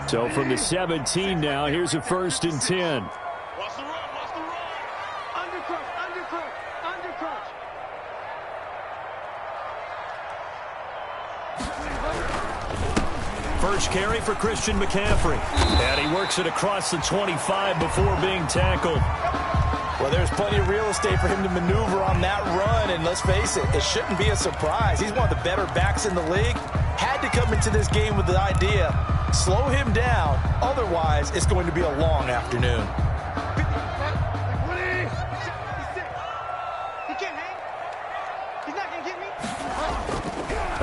So from the 17 now, here's a 1st and 10. Watch the run, watch the run. Undercoach, undercoach, undercoach. First carry for Christian McCaffrey. And he works it across the 25 before being tackled. Well, there's plenty of real estate for him to maneuver on that run, and let's face it, it shouldn't be a surprise. He's one of the better backs in the league. Had to come into this game with the idea, slow him down, otherwise it's going to be a long afternoon. He's not going to get me.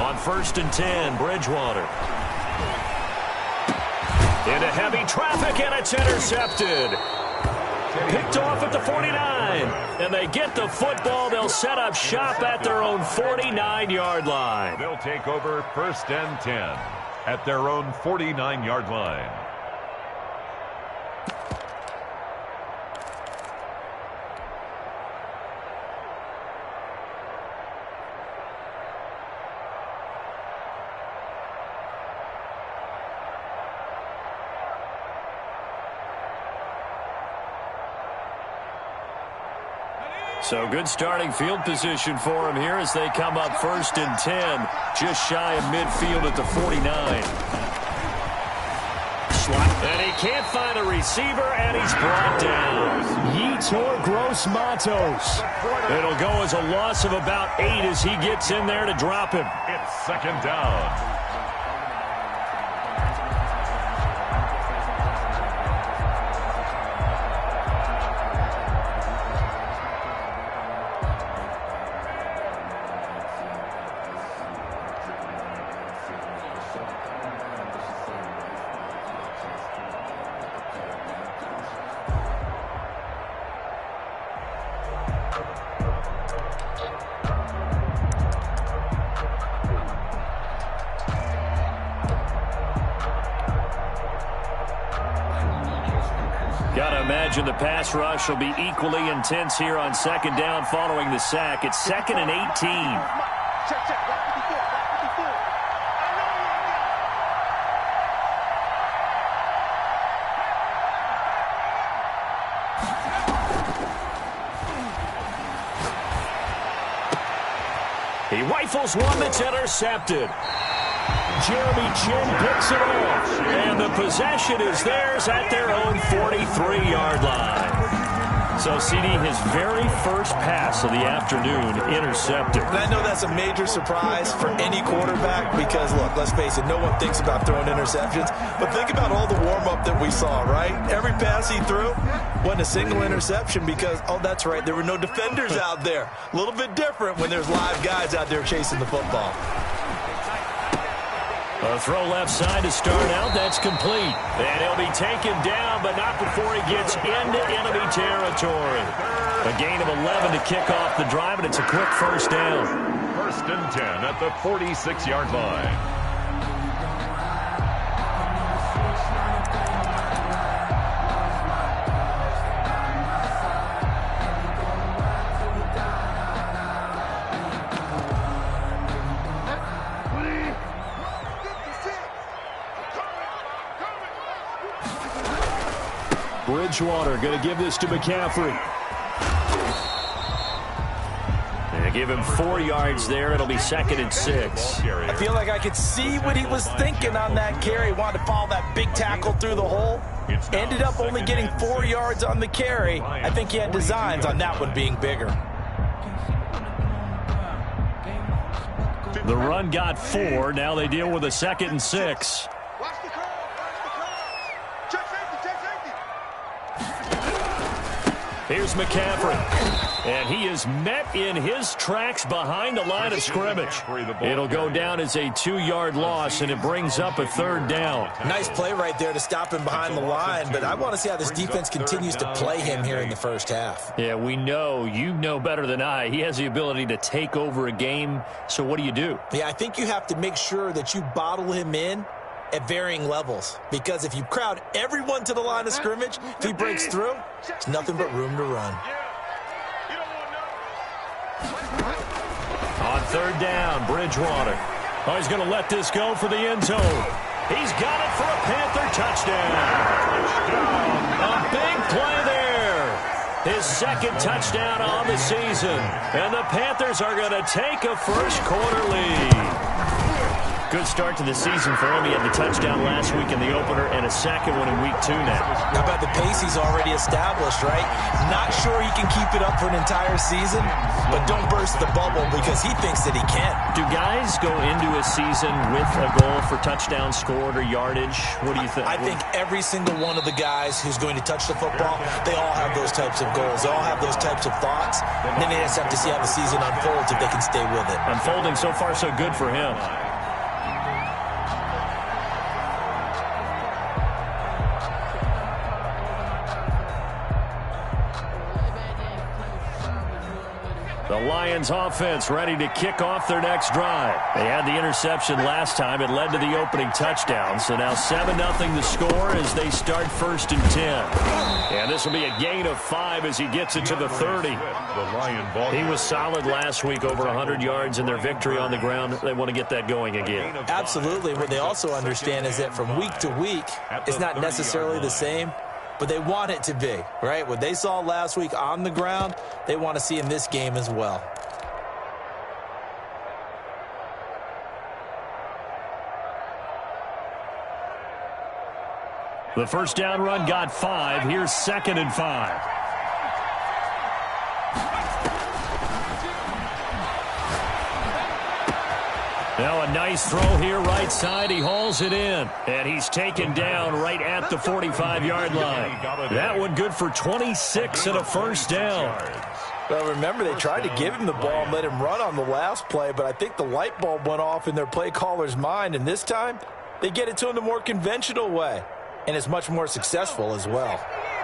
On 1st and 10, Bridgewater. Into heavy traffic, and it's intercepted. Picked off at the 49, and they get the football. They'll set up shop at their own 49-yard line. They'll take over 1st and 10 at their own 49-yard line. So good starting field position for him here as they come up 1st and 10, just shy of midfield at the 49. And he can't find a receiver, and he's brought down. Yetur Gross-Matos. It'll go as a loss of about 8 as he gets in there to drop him. It's 2nd down. Gotta imagine the pass rush will be equally intense here on 2nd down following the sack. It's 2nd and 18. Check. He rifles one that's intercepted. Jeremy Chin picks it off, and the possession is theirs at their own 43-yard line. So, CD, his very first pass of the afternoon intercepted. And I know that's a major surprise for any quarterback because, look, let's face it, no one thinks about throwing interceptions. But think about all the warm-up that we saw, right? Every pass he threw wasn't a single interception because, oh, that's right, there were no defenders out there. A little bit different when there's live guys out there chasing the football. A throw left side to start out. That's complete. And he'll be taken down, but not before he gets into enemy territory. A gain of 11 to kick off the drive, and it's a quick 1st down. 1st and 10 at the 46-yard line. Bridgewater going to give this to McCaffrey. They give him 4 yards there. It'll be 2nd and 6. I feel like I could see what he was thinking on that carry. Wanted to follow that big tackle through the hole. Ended up only getting 4 yards on the carry. I think he had designs on that one being bigger. The run got 4. Now they deal with a 2nd and 6. Watch the curve. Check safety. Here's McCaffrey. And he is met in his tracks behind the line of scrimmage. It'll go down as a 2-yard loss, and it brings up a 3rd down. Nice play right there to stop him behind the line, but I want to see how this defense continues to play him here in the first half. Yeah, we know, you know better than I, he has the ability to take over a game. So what do? Yeah, I think you have to make sure that you bottle him in at varying levels, because if you crowd everyone to the line of scrimmage, if he breaks through, it's nothing but room to run. On 3rd down, Bridgewater. Oh, he's going to let this go for the end zone. He's got it for a Panther touchdown. A big play there. His second touchdown on the season. And the Panthers are going to take a first-quarter lead. Good start to the season for him. He had the touchdown last week in the opener and a second one in week 2 now. How about the pace he's already established, right? Not sure he can keep it up for an entire season, but don't burst the bubble because he thinks that he can. Do guys go into a season with a goal for touchdowns scored or yardage? What do you think? I think every single one of the guys who's going to touch the football, they all have those types of goals. They all have those types of thoughts. And then they just have to see how the season unfolds if they can stay with it. Unfolding so far so good for him. The Lions offense ready to kick off their next drive. They had the interception last time. It led to the opening touchdown. So now 7-0 the score as they start 1st and 10. And this will be a gain of 5 as he gets it to the 30. He was solid last week, over 100 yards in their victory on the ground. They want to get that going again. Absolutely. What they also understand is that from week to week, it's not necessarily the same, but they want it to be, right? What they saw last week on the ground, they want to see in this game as well. The first down run got 5. Here's 2nd and 5. Now a nice throw here right side. He hauls it in. And he's taken down right at the 45-yard line. That one good for 26 and a first down. Well, remember, they tried to give him the ball and let him run on the last play, but I think the light bulb went off in their play caller's mind, and this time they get it to him the more conventional way, and it's much more successful as well.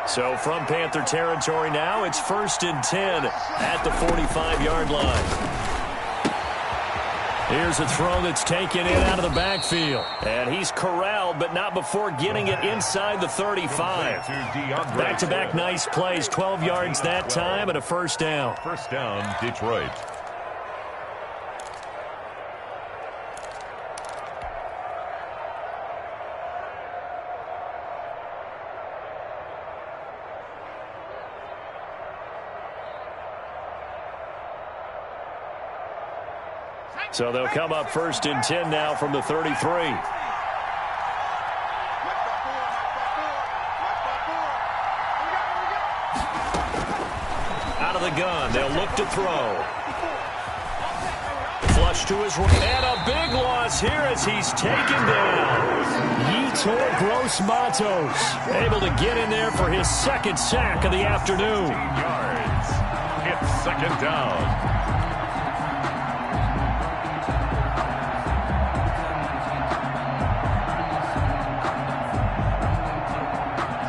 So from Panther territory now, it's 1st and 10 at the 45-yard line. Here's a throw that's taken in out of the backfield. And he's corralled, but not before getting it inside the 35. Back-to-back nice plays, 12 yards that time and a first down. First down, Detroit. So they'll come up 1st and 10 now from the 33. Out of the gun, they'll look to throw. Flush to his right, and a big loss here as he's taken down. Yetur Gross-Matos able to get in there for his 2nd sack of the afternoon. 15 yards. It's 2nd down.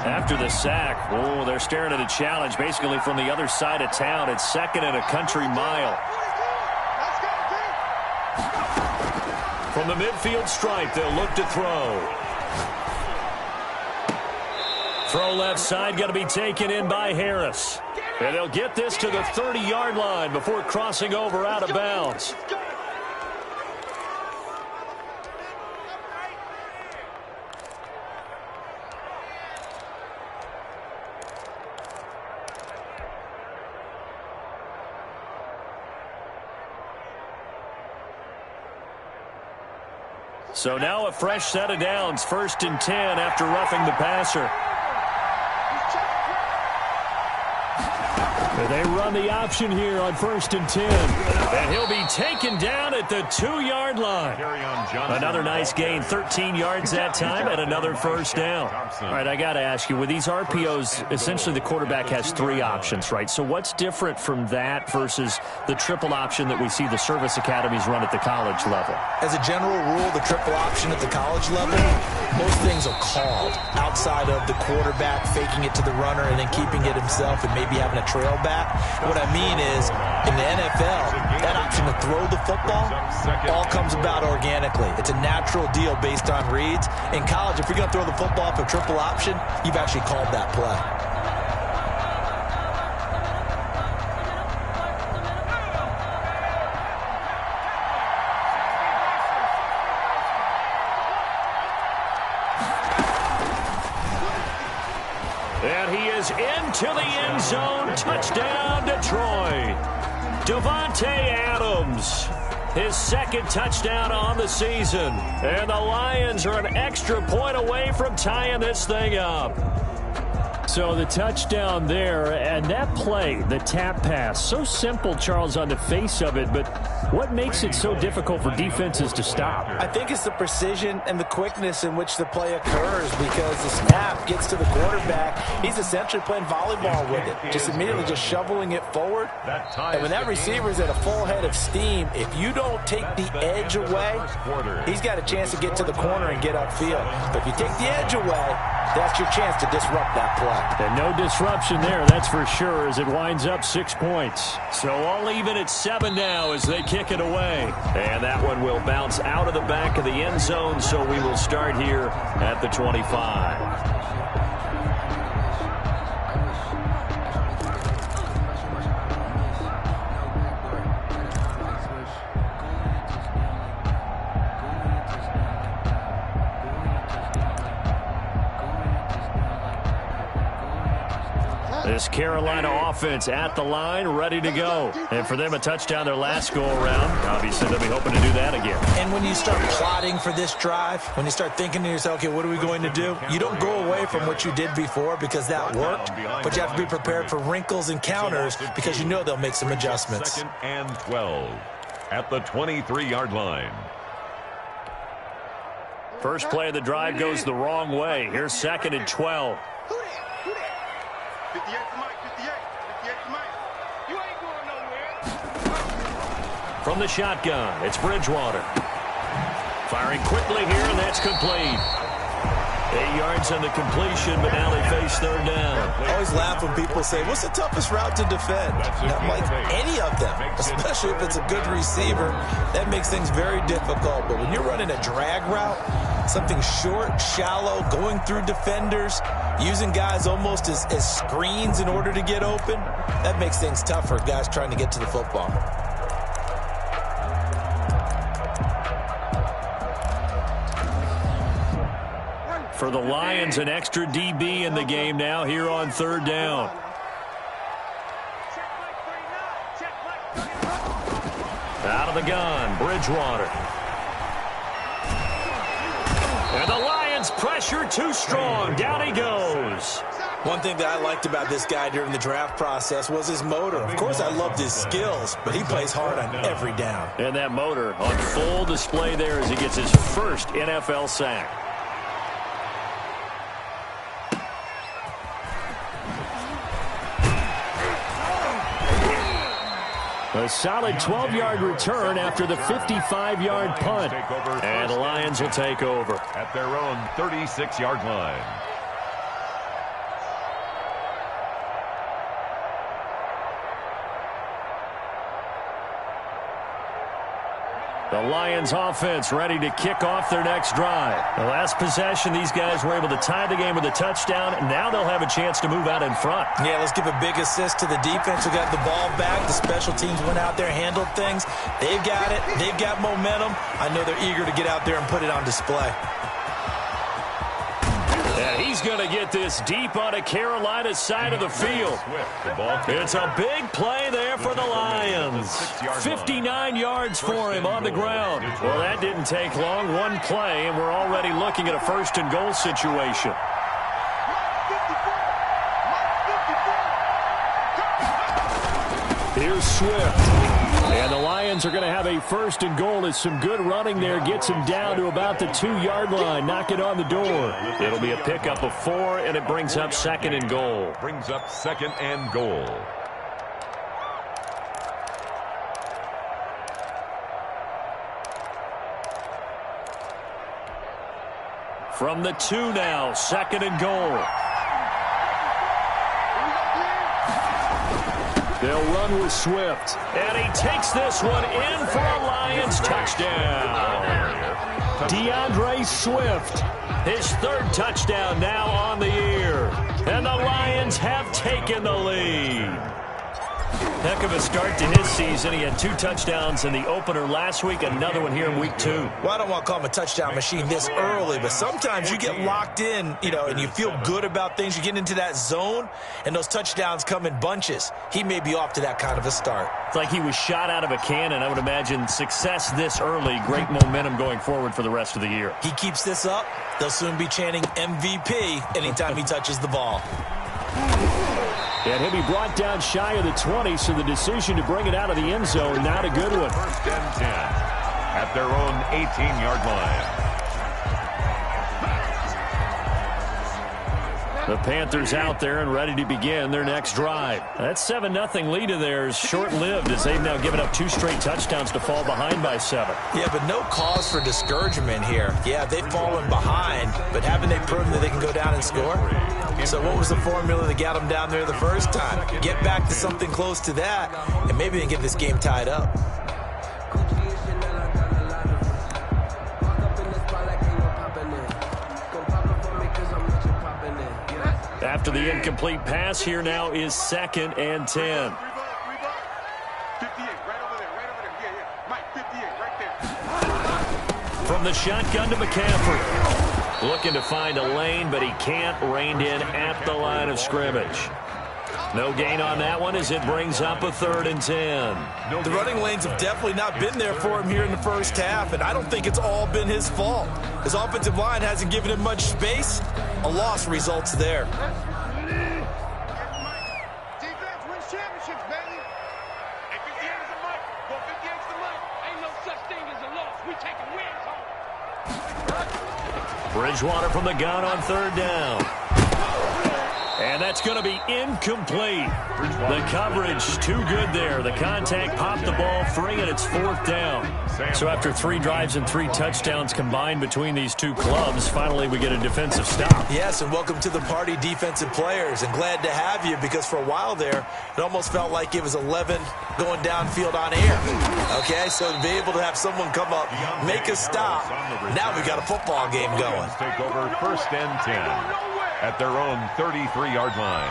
After the sack, oh, they're staring at a challenge basically from the other side of town. It's 2nd and a country mile. From the midfield stripe, they'll look to throw. Throw left side, got to be taken in by Harris. And they'll get this to the 30-yard line before crossing over out of bounds. So now a fresh set of downs, 1st and 10 after roughing the passer. They run the option here on 1st and 10. And he'll be taken down at the 2-yard line. Another nice gain, 13 yards that time, and another first down. All right, I got to ask you, with these RPOs, essentially the quarterback has 3 options, right? So what's different from that versus the triple option that we see the service academies run at the college level? As a general rule, the triple option at the college level, most things are called outside of the quarterback faking it to the runner and then keeping it himself and maybe having a trail back. What I mean is, in the NFL, that option to throw the football all comes about organically. It's a natural deal based on reads. In college, if you're going to throw the football for triple option, you've actually called that play. is into the end zone. Touchdown, Detroit. Davante Adams, his second touchdown on the season. And the Lions are an extra point away from tying this thing up. So the touchdown there, and that play, the tap pass, so simple, Charles, on the face of it, but what makes it so difficult for defenses to stop? I think it's the precision and the quickness in which the play occurs, because the snap gets to the quarterback. He's essentially playing volleyball with it, just immediately just shoveling it forward. And when that receiver's at a full head of steam, if you don't take the edge away, he's got a chance to get to the corner and get upfield. But if you take the edge away, that's your chance to disrupt that play. And no disruption there, that's for sure, as it winds up 6 points. So all even at 7 now as they kick it away. And that one will bounce out of the back of the end zone, so we will start here at the 25. This Carolina offense at the line, ready to go. And for them, a touchdown their last go-around. Obviously, they'll be hoping to do that again. And when you start plotting for this drive, when you start thinking to yourself, okay, what are we going to do? You don't go away from what you did before because that worked, but you have to be prepared for wrinkles and counters because you know they'll make some adjustments. 2nd and 12 at the 23-yard line. First play of the drive goes the wrong way. Here's 2nd and 12. 58 to Mike, 58 to Mike. You ain't going nowhere. From the shotgun, it's Bridgewater. Firing quickly here, and that's complete. 8 yards on the completion, but now they face 3rd down. I always laugh when people say, what's the toughest route to defend? Not like any of them, especially if it's a good receiver. That makes things very difficult. But when you're running a drag route, something short, shallow, going through defenders, using guys almost as screens in order to get open, that makes things tough for guys trying to get to the football. For the Lions, an extra DB in the game now here on 3rd down. Out of the gun, Bridgewater. And the Lions pressure too strong. Down he goes. One thing that I liked about this guy during the draft process was his motor. Of course, I loved his skills, but he plays hard on every down. And that motor on full display there as he gets his first NFL sack. A solid 12-yard return after the 55-yard punt. And the Lions will take over at their own 36-yard line. The Lions offense ready to kick off their next drive. The last possession, these guys were able to tie the game with a touchdown, and now they'll have a chance to move out in front. Yeah, let's give a big assist to the defense who got the ball back. The special teams went out there, handled things. They've got it. They've got momentum. I know they're eager to get out there and put it on display. And he's going to get this deep on a Carolina side of the field. It's a big play there for the Lions. 59 yards for him on the ground. Well, that didn't take long. One play, and we're already looking at a 1st and goal situation. Here's Swift. And the Lions are going to have a 1st and goal as some good running there gets him down to about the 2-yard line. Knock it on the door. It'll be a pickup of 4, and it brings up 2nd and goal. Brings up 2nd and goal. From the 2 now, 2nd and goal. They'll run with Swift. And he takes this one in for a Lions touchdown. DeAndre Swift. His 3rd touchdown now on the year. And the Lions have taken the lead. Heck of a start to his season. He had 2 touchdowns in the opener last week, another one here in week 2. Well, I don't want to call him a touchdown machine this early, but sometimes you get locked in, and you feel good about things. You get into that zone, and those touchdowns come in bunches. He may be off to that kind of a start. It's like he was shot out of a cannon. I would imagine success this early, great momentum going forward for the rest of the year. He keeps this up, they'll soon be chanting MVP anytime he touches the ball. And he'll be brought down shy of the 20, so the decision to bring it out of the end zone, not a good one. First and 10 at their own 18-yard line. The Panthers out there and ready to begin their next drive. That 7-0 lead of theirs short-lived as they've now given up 2 straight touchdowns to fall behind by 7. Yeah, but no cause for discouragement here. Yeah, they've fallen behind, but haven't they proven that they can go down and score? So what was the formula that got them down there the first time? Get back to something close to that, and maybe they can get this game tied up. After the incomplete pass, here now is 2nd and 10. 58, right over there. Yeah. Mike, 58, right there. From the shotgun to McCaffrey. Looking to find a lane, but he can't. Reined in at the line of scrimmage. No gain on that one as it brings up a 3rd and 10. The running lanes have definitely not been there for him here in the first half, and I don't think it's all been his fault. His offensive line hasn't given him much space. A loss results there. Defense wins championships, baby. Hey, 58 is the mic. Go 58 is the mic. Ain't no such thing as a loss. We taking wins home. Bridgewater from the gun on 3rd down. And that's going to be incomplete. The coverage too good there. The contact popped the ball free, and it's 4th down. So after 3 drives and 3 touchdowns combined between these two clubs, finally we get a defensive stop. Yes, and welcome to the party, defensive players. And glad to have you, because for a while there, it almost felt like it was 11 going downfield on air. Okay, so to be able to have someone come up, make a stop, now we got a football game going. Take over 1st and 10 at their own 33-yard line.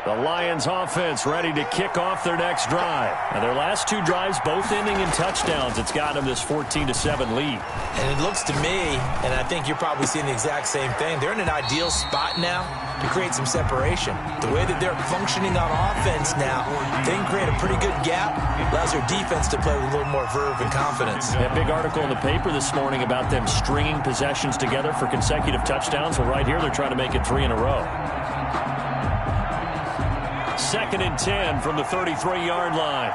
The Lions offense ready to kick off their next drive. Now their last 2 drives both ending in touchdowns. It's got them this 14-7 lead. And it looks to me, and I think you're probably seeing the exact same thing, they're in an ideal spot now to create some separation. The way that they're functioning on offense now, they can create a pretty good gap. Allows their defense to play with a little more verve and confidence. That big article in the paper this morning about them stringing possessions together for consecutive touchdowns. Well, right here they're trying to make it 3 in a row. 2nd and 10 from the 33-yard line.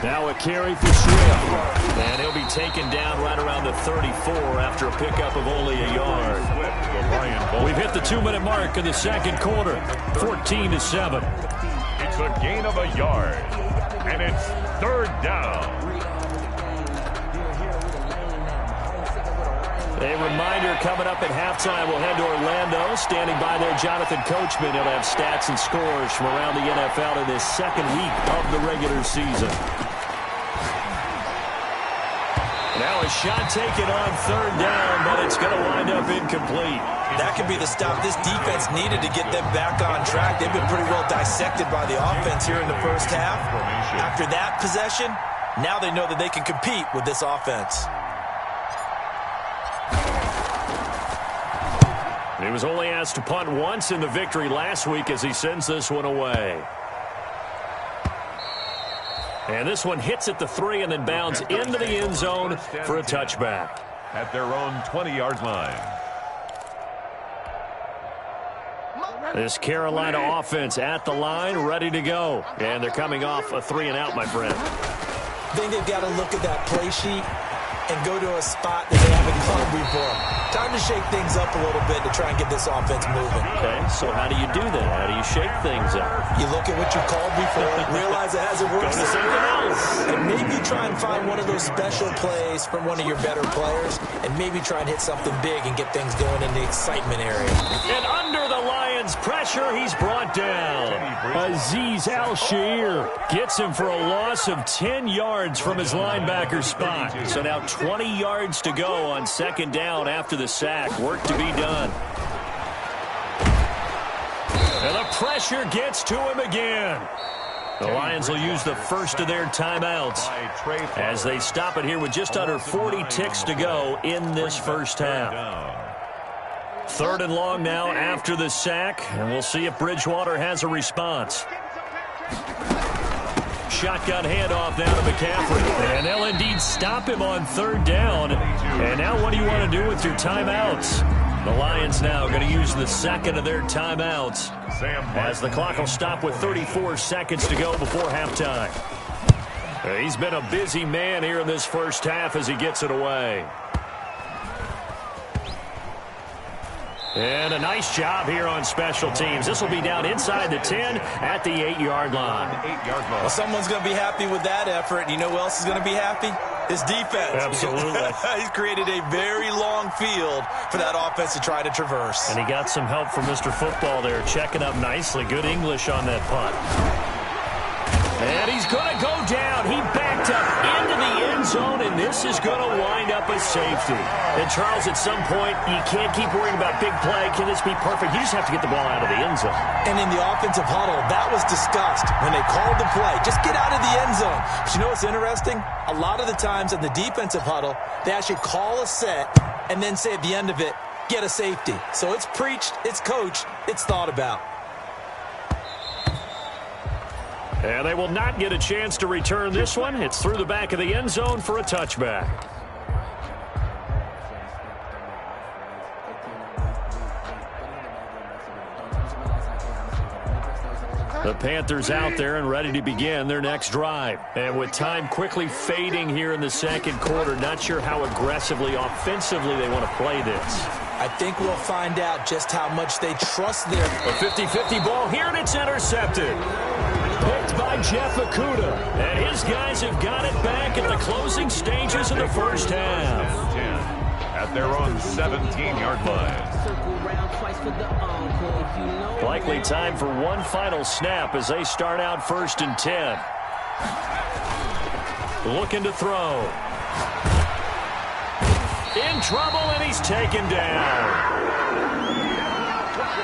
Now a carry for Swift. And he'll be taken down right around the 34 after a pickup of only a yard. We've hit the 2-minute mark in the 2nd quarter. 14-7. It's a gain of a yard. And it's 3rd down. A reminder coming up at halftime. We'll head to Orlando. Standing by there, Jonathan Coachman. He'll have stats and scores from around the NFL in this 2nd week of the regular season. Now a shot taken on 3rd down, but it's going to wind up incomplete. That could be the stop this defense needed to get them back on track. They've been pretty well dissected by the offense here in the first half. After that possession, now they know that they can compete with this offense. He was only asked to punt once in the victory last week as he sends this one away. And this one hits at the 3 and then bounds into the end zone for a touchback. At their own 20-yard line. This Carolina offense at the line, ready to go. And they're coming off a 3-and-out, my friend. I think they've got to look at that play sheet and go to a spot that they haven't called before. Time to shake things up a little bit to try and get this offense moving. Okay, so how do you do that? How do you shake things up? You look at what you called before, realize it hasn't worked. Go to something else. And maybe try and find one of those special plays from one of your better players, and maybe try and hit something big and get things going in the excitement area. And under the Lions Lions pressure. He's brought down. Azeez Al-Shaair gets him for a loss of 10 yards from his linebacker spot. So now 20 yards to go on second down after the sack. Work to be done. And the pressure gets to him again. The Lions will use the first of their timeouts as they stop it here with just under 40 ticks to go in this first half. 3rd and long now after the sack, and we'll see if Bridgewater has a response. Shotgun handoff down to McCaffrey, and they'll indeed stop him on 3rd down. And now what do you want to do with your timeouts? The Lions now going to use the second of their timeouts as the clock will stop with 34 seconds to go before halftime. He's been a busy man here in this first half as he gets it away. And a nice job here on special teams. This will be down inside the 10 at the 8-yard line. Well, someone's going to be happy with that effort. And you know who else is going to be happy? His defense. Absolutely. He's created a very long field for that offense to try to traverse. And he got some help from Mr. Football there, checking up nicely. Good English on that punt. And he's going to go down. He backed up into the end zone, and this is going to wind up a safety. And, Charles, at some point, you can't keep worrying about big play. Can this be perfect? You just have to get the ball out of the end zone. And in the offensive huddle, that was discussed when they called the play. Just get out of the end zone. But you know what's interesting? A lot of the times in the defensive huddle, they actually call a set and then say at the end of it, get a safety. So it's preached, it's coached, it's thought about. And they will not get a chance to return this one. It's through the back of the end zone for a touchback. The Panthers out there and ready to begin their next drive. And with time quickly fading here in the second quarter, not sure how aggressively, offensively they want to play this. I think we'll find out just how much they trust their... A 50-50 ball here, and it's intercepted. Picked by Jeff Okudah. And his guys have got it back at the closing stages of the first half. 10 at their own 17-yard line. Likely time for one final snap as they start out 1st and 10. Looking to throw. In trouble, and he's taken down.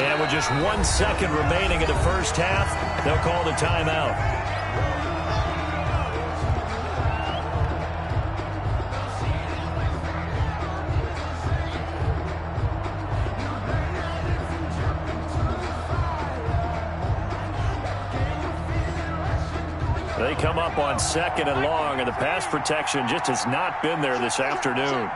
And with just 1 second remaining in the first half, they'll call the timeout. They come up on 2nd and long, and the pass protection just has not been there this afternoon.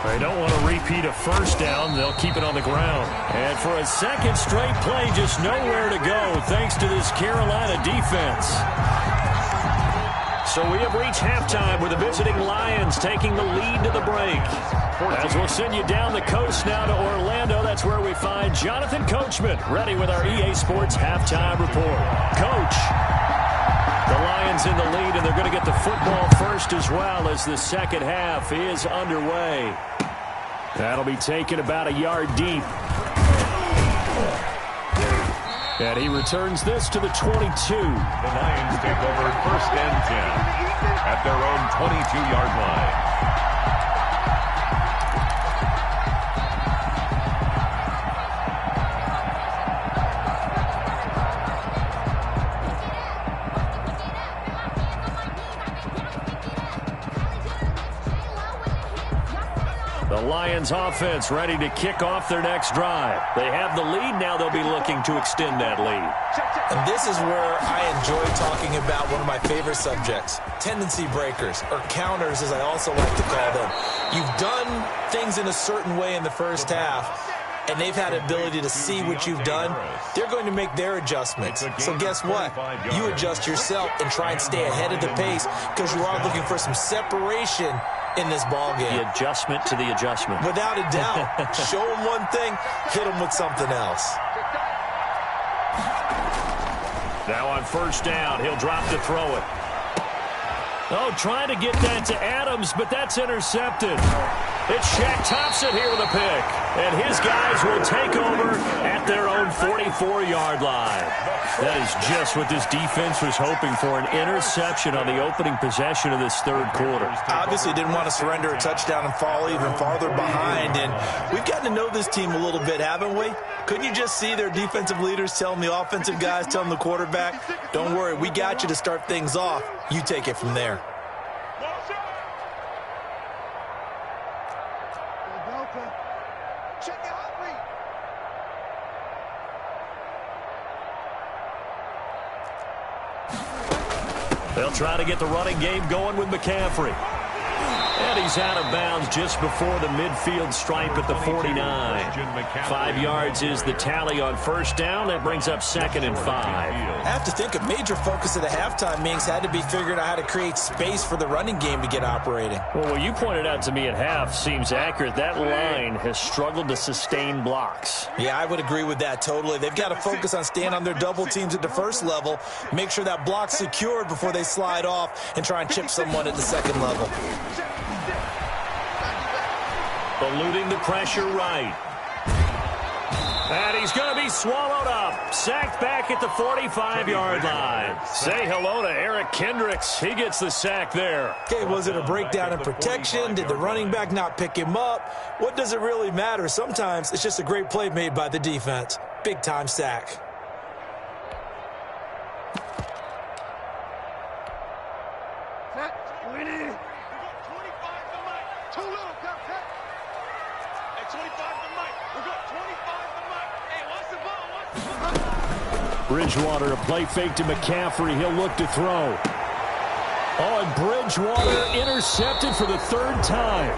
They don't want to repeat a first down. They'll keep it on the ground. And for a second straight play, just nowhere to go thanks to this Carolina defense. So we have reached halftime with the visiting Lions taking the lead to the break. As we'll send you down the coast now to Orlando, that's where we find Jonathan Coachman ready with our EA Sports halftime report. Coach, the Lions in the lead, and they're going to get the football first as well as the second half is underway. That'll be taken about a yard deep. And he returns this to the 22. The Lions take over 1st and 10 at their own 22-yard line. The Lions offense ready to kick off their next drive. They have the lead. Now they'll be looking to extend that lead. And this is where I enjoy talking about one of my favorite subjects, tendency breakers, or counters as I also like to call them. You've done things in a certain way in the first half, and they've had the ability to see what you've done. They're going to make their adjustments. So guess what? You adjust yourself and try and stay ahead of the pace because you are looking for some separation in this ball game. The adjustment to the adjustment. Without a doubt. Show them one thing, hit them with something else. Now on 1st down, he'll drop to throw it. Oh, trying to get that to Adams, but that's intercepted. It's Shaq Thompson here with a pick. And his guys will take over at their own 44-yard line. That is just what this defense was hoping for, an interception on the opening possession of this third quarter. Obviously didn't want to surrender a touchdown and fall even farther behind. And we've gotten to know this team a little bit, haven't we? Couldn't you just see their defensive leaders telling the offensive guys, telling the quarterback, don't worry, we got you to start things off. You take it from there. They'll try to get the running game going with McCaffrey. And he's out of bounds just before the midfield stripe at the 49. 5 yards is the tally on first down. That brings up 2nd and 5. I have to think a major focus of the halftime meetings had to be figuring out how to create space for the running game to get operating. Well, what you pointed out to me at half seems accurate. That line has struggled to sustain blocks. Yeah, I would agree with that totally. They've got to focus on staying on their double teams at the first level, make sure that block's secured before they slide off and try and chip someone at the second level. Eluding the pressure right. And he's going to be swallowed up. Sacked back at the 45-yard line. Say hello to Eric Kendricks. He gets the sack there. Okay, was it a breakdown in protection? Did the running back not pick him up? What does it really matter? Sometimes it's just a great play made by the defense. Big-time sack. Bridgewater, a play fake to McCaffrey. He'll look to throw. Oh, and Bridgewater intercepted for the 3rd time.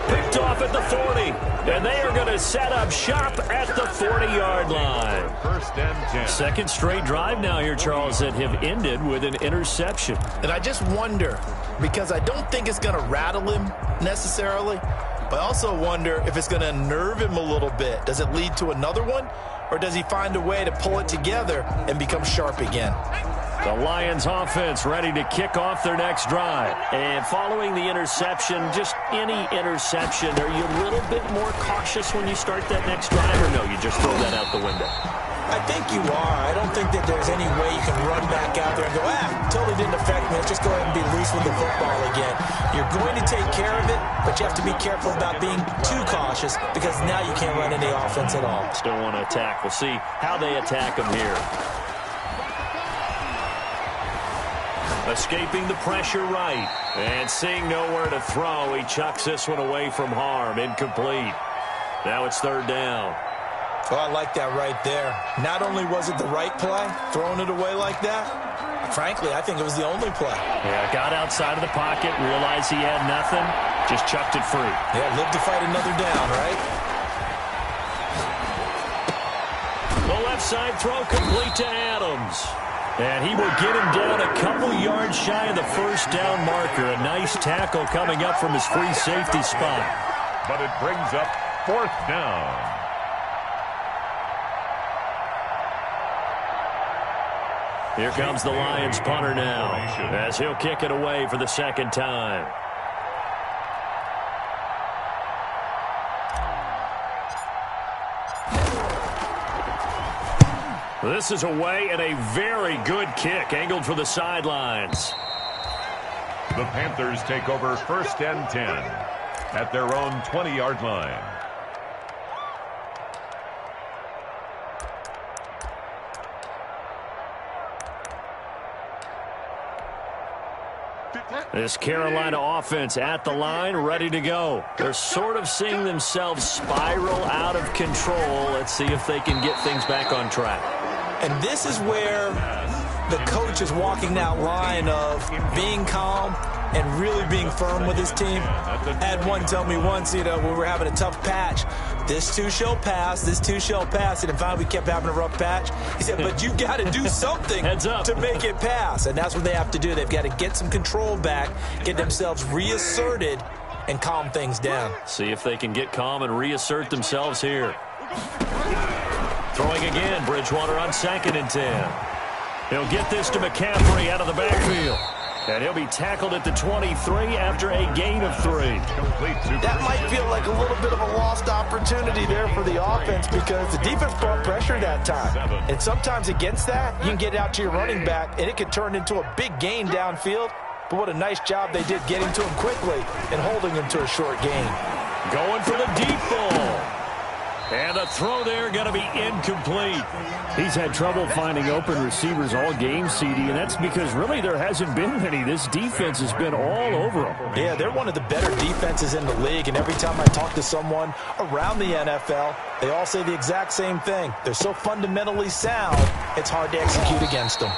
Picked off at the 40. And they are going to set up shop at the 40-yard line. 1st and 10. Second straight drive now here, Charles, that have ended with an interception. And I just wonder, because I don't think it's going to rattle him necessarily, but I also wonder if it's going to unnerve him a little bit. Does it lead to another one? Or does he find a way to pull it together and become sharp again? The Lions offense ready to kick off their next drive. And following the interception, just any interception, are you a little bit more cautious when you start that next drive? Or no, you just throw that out the window? I think you are. I don't think that there's any way you can run back out there and go, totally didn't affect me. Let's just go ahead and be loose with the football again. You're going to take care of it, but you have to be careful about being too cautious because now you can't run any offense at all. Still want to attack. We'll see how they attack them here. Escaping the pressure right. And seeing nowhere to throw, he chucks this one away from harm. Incomplete. Now it's 3rd down. Oh, I like that right there. Not only was it the right play, throwing it away like that, frankly, I think it was the only play. Yeah, got outside of the pocket, realized he had nothing, just chucked it free. Yeah, live to fight another down, right? The left side throw complete to Adams. And he will get him down a couple yards shy of the 1st down marker. A nice tackle coming up from his free safety spot. But it brings up 4th down. Here comes the Lions punter now, as he'll kick it away for the 2nd time. This is away and a very good kick, angled for the sidelines. The Panthers take over 1st and 10 at their own 20-yard line. This Carolina offense at the line, ready to go. They're sort of seeing themselves spiral out of control. Let's see if they can get things back on track. And this is where the coach is walking that line of being calm and really being firm with his team. I had one tell me once, when we were having a tough patch, this too shall pass, this too shall pass. And finally we kept having a rough patch. He said, but you got to do something to make it pass. And that's what they have to do. They've got to get some control back, get themselves reasserted, and calm things down. See if they can get calm and reassert themselves here. Throwing again, Bridgewater on 2nd and 10. He'll get this to McCaffrey out of the backfield. And he'll be tackled at the 23 after a gain of 3. That might feel like a little bit of a lost opportunity there for the offense because the defense brought pressure that time. And sometimes against that, you can get out to your running back, and it can turn into a big gain downfield. But what a nice job they did getting to him quickly and holding him to a short gain. Going for the deep ball. And the throw there going to be incomplete. He's had trouble finding open receivers all game, CD, and that's because really there hasn't been many. This defense has been all over them. Yeah, they're one of the better defenses in the league, and every time I talk to someone around the NFL, they all say the exact same thing. They're so fundamentally sound, it's hard to execute against them.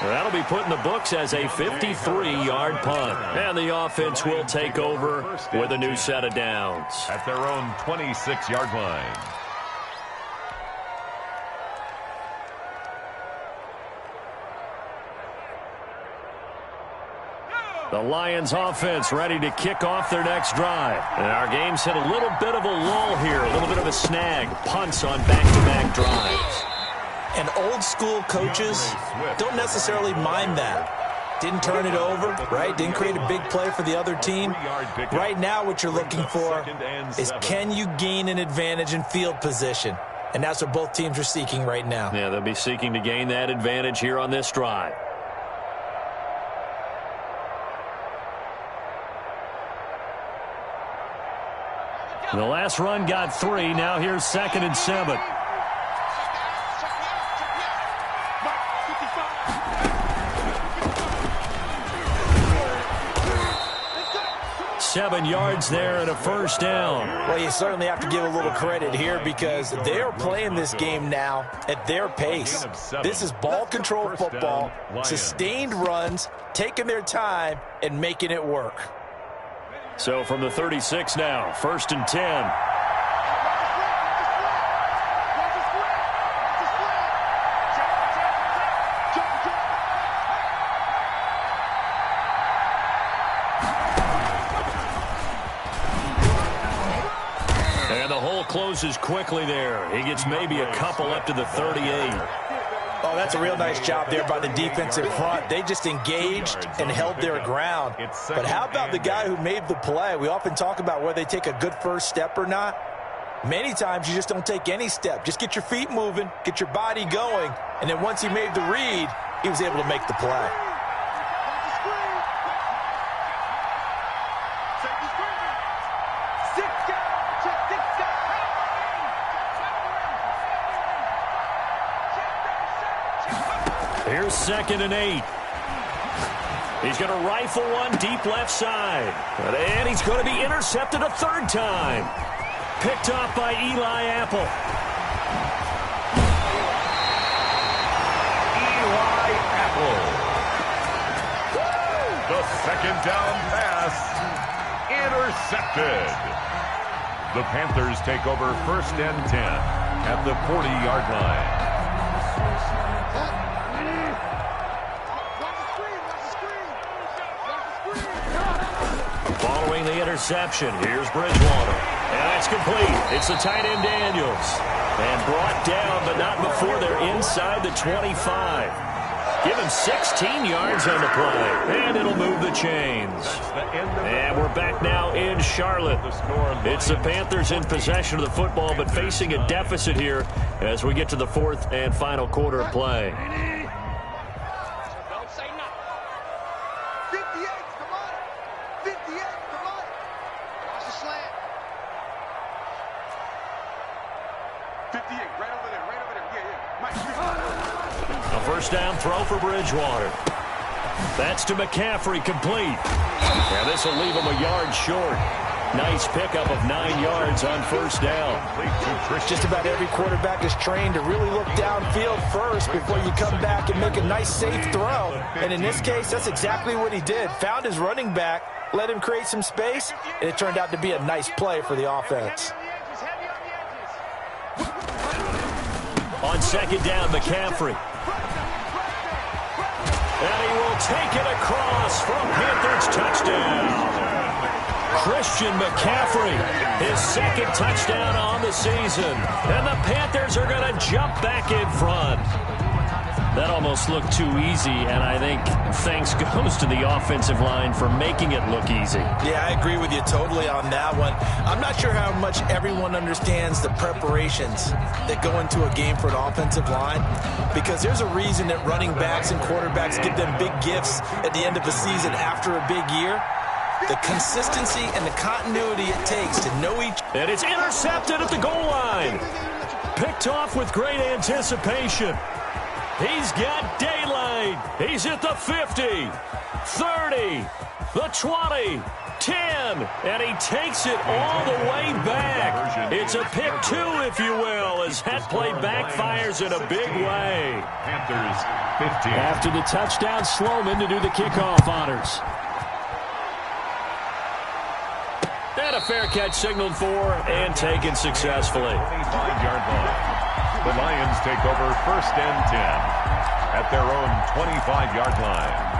That'll be put in the books as a 53-yard punt. And the offense will take over with a new set of downs. At their own 26-yard line. The Lions offense ready to kick off their next drive. And our game's hit a little bit of a lull here, a little bit of a snag. Punts on back-to-back drives. And old-school coaches don't necessarily mind that. Didn't turn it over, right? Didn't create a big play for the other team. Right now what you're looking for is can you gain an advantage in field position? And that's what both teams are seeking right now. Yeah, they'll be seeking to gain that advantage here on this drive. The last run got 3. Now here's 2nd and 7. Seven yards there and a first down. Well, you certainly have to give a little credit here because they're playing this game now at their pace. This is ball control football, sustained runs, taking their time and making it work. So from the 36 now, 1st and 10. Closes quickly there. He gets maybe a couple up to the 38. Oh, that's a real nice job there by the defense in front. They just engaged and held their ground. But how about the guy who made the play? We often talk about whether they take a good first step or not. Many times you just don't take any step. Just get your feet moving, get your body going, and then once he made the read, he was able to make the play. Here's 2nd and 8. He's going to rifle one deep left side. And he's going to be intercepted a 3rd time. Picked off by Eli Apple. Eli Apple. The 2nd down pass intercepted. The Panthers take over 1st and 10 at the 40-yard line. Following the interception, here's Bridgewater. And that's complete. It's the tight end Daniels. And brought down, but not before they're inside the 25. Give him 16 yards on the play. And it'll move the chains. And we're back now in Charlotte. It's the Panthers in possession of the football, but facing a deficit here as we get to the 4th and final quarter of play. First down throw for Bridgewater. That's to McCaffrey, complete. And this will leave him a yard short. Nice pickup of 9 yards on first down. Just about every quarterback is trained to really look downfield first before you come back and make a nice, safe throw. And in this case, that's exactly what he did. Found his running back, let him create some space, and it turned out to be a nice play for the offense. On 2nd down, McCaffrey. And he will take it across for a Panthers touchdown. Christian McCaffrey, his 2nd touchdown on the season. And the Panthers are going to jump back in front. That almost looked too easy, and I think thanks goes to the offensive line for making it look easy. Yeah, I agree with you totally on that one. I'm not sure how much everyone understands the preparations that go into a game for an offensive line, because there's a reason that running backs and quarterbacks give them big gifts at the end of the season after a big year. The consistency and the continuity it takes to know each. And it's intercepted at the goal line. Picked off with great anticipation. He's got daylight. He's at the 50, 30, the 20, 10, and he takes it all the way back. It's a pick two, if you will, as that play backfires in a big way. Panthers 15. After the touchdown, Sloman to do the kickoff honors. And a fair catch signaled for and taken successfully. 25-yard line. The Lions take over 1st and 10 at their own 25-yard line.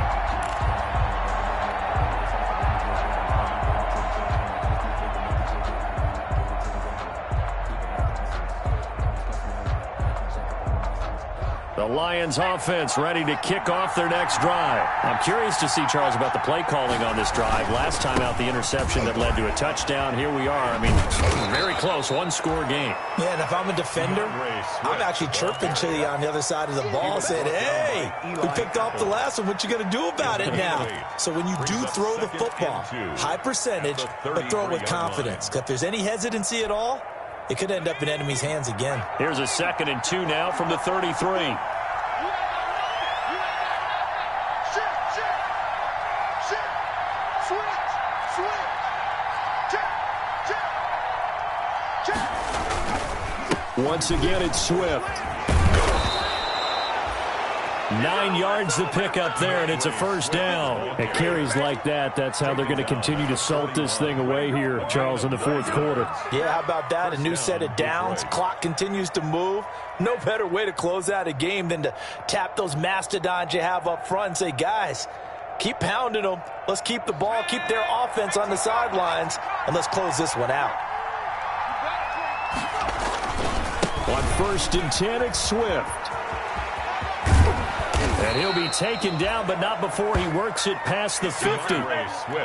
The Lions offense ready to kick off their next drive. I'm curious to see, Charles, about the play calling on this drive. Last time out, the interception that led to a touchdown. Here we are. I mean, very close, one-score game. Yeah, and if I'm a defender, I'm actually chirping to you on the other side of the ball, saying, hey, we picked off the last one. What you going to do about it now? So when you do throw the football, high percentage, but throw it with confidence. If there's any hesitancy at all, it could end up in enemy's hands again. Here's a 2nd and 2 now from the 33. Once again, it's Swift. 9 yards to pick up there, and it's a first down. At carries like that, that's how they're going to continue to salt this thing away here, Charles, in the 4th quarter. Yeah, how about that? A new set of downs. Clock continues to move. No better way to close out a game than to tap those mastodons you have up front and say, guys, keep pounding them. Let's keep the ball, keep their offense on the sidelines, and let's close this one out. On 1st and 10, it's Swift. And he'll be taken down, but not before he works it past the 50.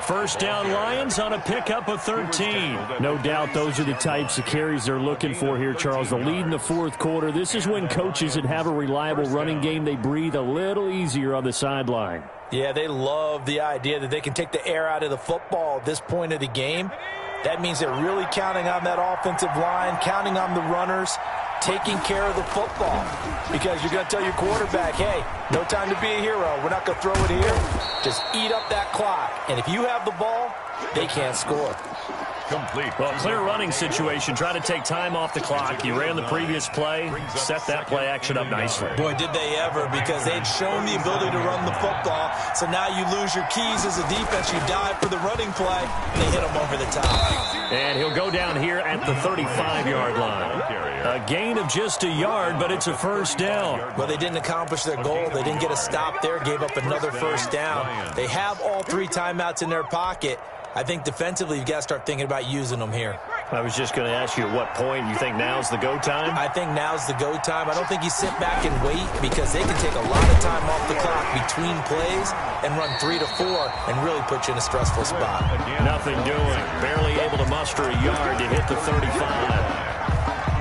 First down, Lions on a pickup of 13. No doubt those are the types of carries they're looking for here, Charles. The lead in the 4th quarter. This is when coaches that have a reliable running game, they breathe a little easier on the sideline. Yeah, they love the idea that they can take the air out of the football at this point of the game. That means they're really counting on that offensive line, counting on the runners, taking care of the football. Because you're going to tell your quarterback, hey, no time to be a hero. We're not going to throw it here. Just eat up that clock. And if you have the ball, they can't score. Complete. Well, clear running situation. Try to take time off the clock. You ran the previous play, set that play action up nicely. Boy, did they ever, because they'd shown the ability to run the football. So now you lose your keys as a defense. You dive for the running play, and they hit them over the top. And he'll go down here at the 35-yard line. A gain of just a yard, but it's a first down. Well, they didn't accomplish their goal. They didn't get a stop there, gave up another first down. They have all 3 timeouts in their pocket. I think defensively, you've got to start thinking about using them here. I was just going to ask you at what point you think now's the go time? I think now's the go time. I don't think you sit back and wait, because they can take a lot of time off the clock between plays and run 3 to 4 and really put you in a stressful spot. Nothing doing. Barely able to muster a yard to hit the 35.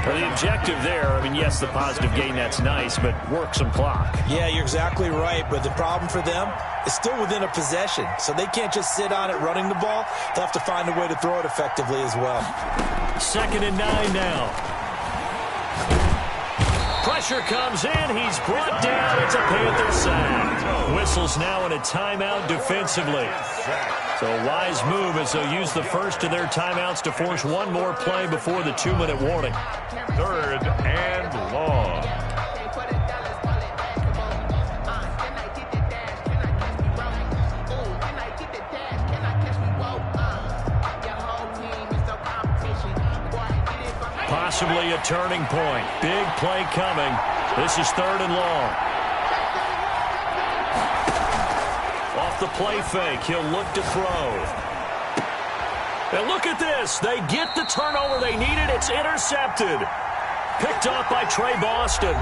Well, the objective there, I mean, yes, the positive gain, that's nice, but work some clock. Yeah, you're exactly right, but the problem for them is still within a possession, so they can't just sit on it running the ball. They'll have to find a way to throw it effectively as well. 2nd and 9 now. Pressure comes in. He's brought down. It's a Panther sack. Whistles now in a timeout defensively. So a wise move as they'll use the first of their timeouts to force one more play before the 2-minute warning. 3rd and long. Possibly a turning point. Big play coming. This is 3rd and long. Off the play fake, he'll look to throw. And look at this. They get the turnover they needed. It's intercepted. Picked off by Trey Boston.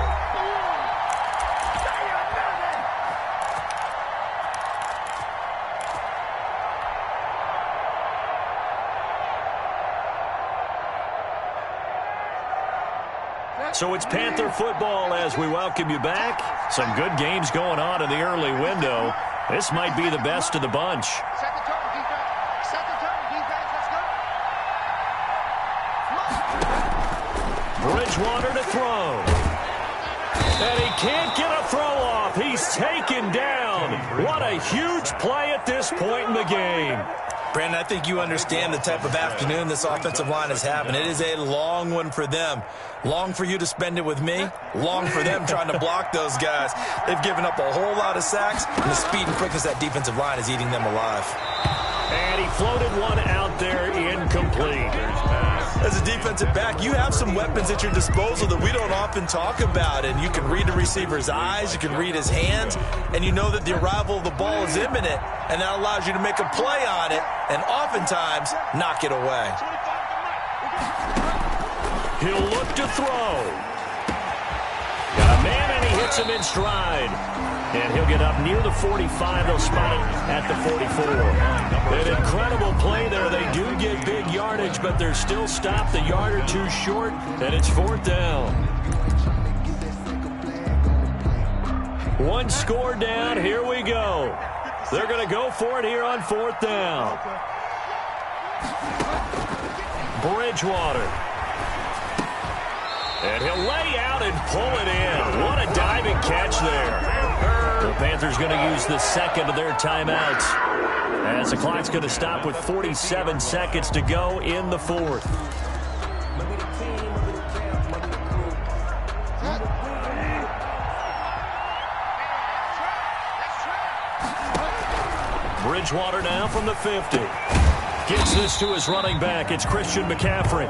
So it's Panther football as we welcome you back. Some good games going on in the early window. This might be the best of the bunch. Set the tone, defense. Set the tone, defense. Let's go. Bridgewater to throw. And he can't get a throw off. He's taken down. What a huge play at this point in the game. Brandon, I think you understand the type of afternoon this offensive line is having. It is a long one for them. Long for you to spend it with me. Long for them trying to block those guys. They've given up a whole lot of sacks, and the speed and quickness of that defensive line is eating them alive. And he floated one out there incomplete. As a defensive back, you have some weapons at your disposal that we don't often talk about, and you can read the receiver's eyes, you can read his hands, and you know that the arrival of the ball is imminent, and that allows you to make a play on it and oftentimes knock it away. He'll look to throw. Got a man, and he hits him in stride. And he'll get up near the 45. They'll spot it at the 44. An incredible play there. They do get big yardage, but they're still stopped a yard or two short, and it's 4th down. One score down. Here we go. They're going to go for it here on 4th down. Bridgewater. And he'll lay out and pull it in. What a diving catch there. The Panthers going to use the second of their timeouts, as the clock's going to stop with 47 seconds to go in the 4th. Bridgewater now from the 50. Gets this to his running back. It's Christian McCaffrey.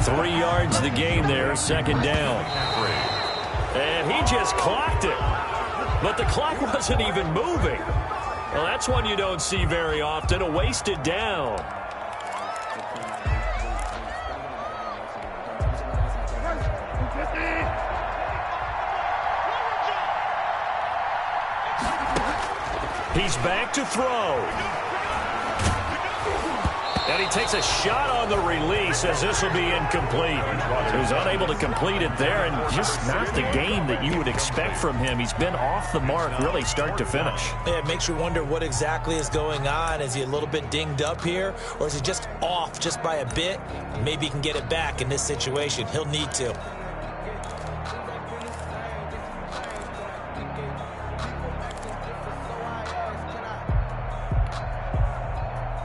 3 yards the gain there, 2nd down. And he just clocked it. But the clock wasn't even moving. Well, that's one you don't see very often, a wasted down. He's back to throw. And he takes a shot on the release as this will be incomplete. So he's unable to complete it there, and just not the game that you would expect from him. He's been off the mark really start to finish. Yeah, it makes you wonder what exactly is going on. Is he a little bit dinged up here, or is he just off just by a bit? Maybe he can get it back in this situation. He'll need to.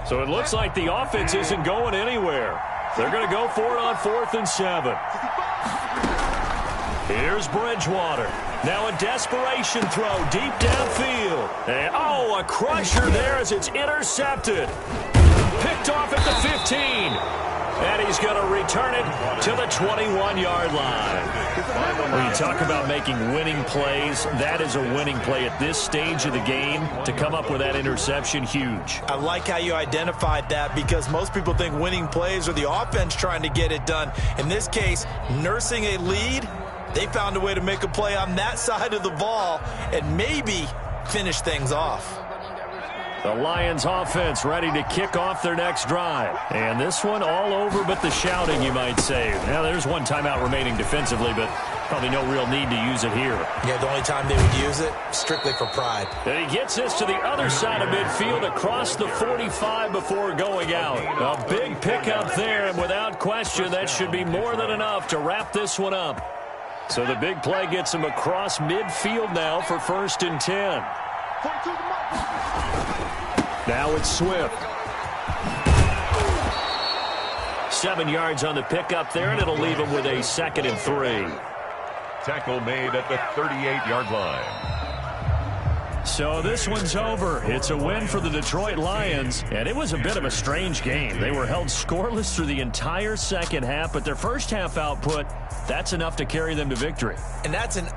So it looks like the offense isn't going anywhere. They're going to go for it on 4th and 7. Here's Bridgewater. Now a desperation throw deep downfield. And, oh, a crusher there as it's intercepted. Picked off at the 15. And he's going to return it to the 21-yard line. When you talk about making winning plays, that is a winning play at this stage of the game. To come up with that interception, huge. I like how you identified that, because most people think winning plays are the offense trying to get it done. In this case, nursing a lead, they found a way to make a play on that side of the ball and maybe finish things off. The Lions offense ready to kick off their next drive. And this one all over but the shouting, you might say. Now, there's one timeout remaining defensively, but probably no real need to use it here. Yeah, the only time they would use it, strictly for pride. And he gets this to the other side of midfield across the 45 before going out. A big pickup there, and without question, that should be more than enough to wrap this one up. So the big play gets him across midfield now for 1st and 10. Now it's Swift. 7 yards on the pickup there, and it'll leave him with a 2nd and 3. Tackle made at the 38-yard line. So this one's over. It's a win for the Detroit Lions, and it was a bit of a strange game. They were held scoreless through the entire second half, but their first half output, that's enough to carry them to victory. And that's an